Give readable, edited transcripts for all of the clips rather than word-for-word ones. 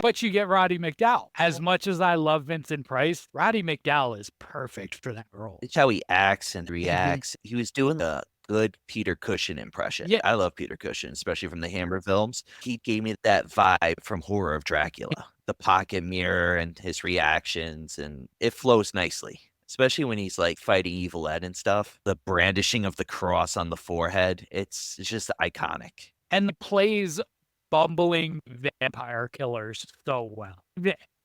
But you get Roddy McDowall. As much as I love Vincent Price, Roddy McDowall is perfect for that role. It's how he acts and reacts. He was doing a good Peter Cushing impression. Yeah. I love Peter Cushing, especially from the Hammer films. He gave me that vibe from Horror of Dracula, the pocket mirror and his reactions, and it flows nicely. Especially when he's like fighting Evil Ed and stuff. The brandishing of the cross on the forehead. It's just iconic. And plays bumbling vampire killers so well.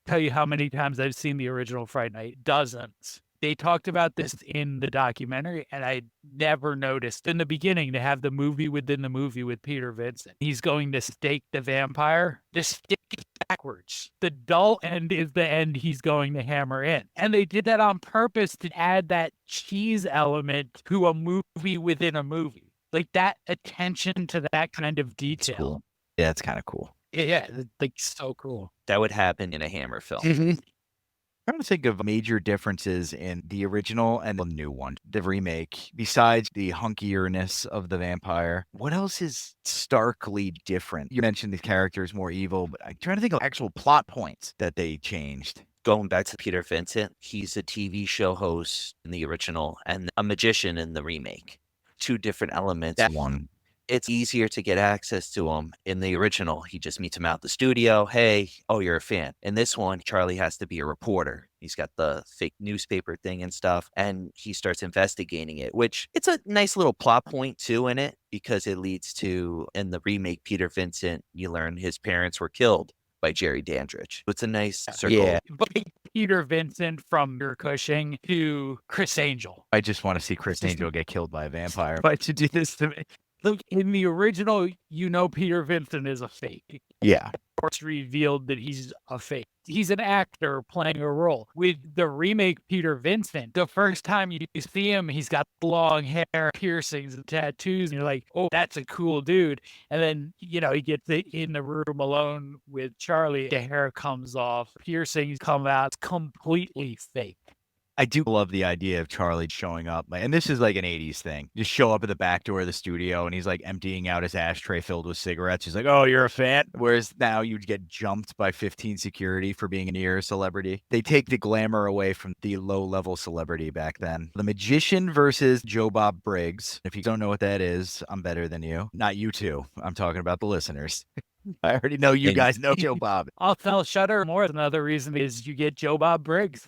Tell you how many times I've seen the original Fright Night. Dozens. They talked about this in the documentary, and I never noticed in the beginning to have the movie within the movie with Peter Vincent. He's going to stake the vampire. The stake is backwards. The dull end is the end he's going to hammer in. And they did that on purpose to add that cheese element to a movie within a movie. Like that attention to that kind of detail. Cool. Yeah, it's kind of cool. Yeah, like so cool. That would happen in a Hammer film. I'm trying to think of major differences in the original and the new one, the remake. Besides the hunkierness of the vampire, what else is starkly different? You mentioned the characters more evil, but I'm trying to think of actual plot points that they changed. Going back to Peter Vincent, he's a TV show host in the original and a magician in the remake. Two different elements. That one. It's easier to get access to him. In the original, he just meets him out the studio. Hey, oh, you're a fan. In this one, Charlie has to be a reporter. He's got the fake newspaper thing and stuff, and he starts investigating it, which it's a nice little plot point too in it because it leads to, in the remake, Peter Vincent, you learn his parents were killed by Jerry Dandridge. It's a nice circle. Yeah. But Peter Vincent from Peter Cushing to Chris Angel. I just want to see Chris Angel get killed by a vampire. Why'd you do this to me? Look, in the original, Peter Vincent is a fake. Yeah. It's revealed that he's a fake. He's an actor playing a role. With the remake Peter Vincent, the first time you see him, he's got long hair, piercings, and tattoos, and you're like, oh, that's a cool dude. And then, he gets in the room alone with Charlie. The hair comes off, piercings come out. It's completely fake. I do love the idea of Charlie showing up, and this is like an 80s thing. Just show up at the back door of the studio, and he's like emptying out his ashtray filled with cigarettes. He's like, oh, you're a fan? Whereas now you'd get jumped by 15 security for being a near celebrity. They take the glamour away from the low-level celebrity back then. The Magician versus Joe Bob Briggs. If you don't know what that is, I'm better than you. Not you two. I'm talking about the listeners. I already know you guys know Joe Bob. I'll tell Shudder more. Another reason is you get Joe Bob Briggs.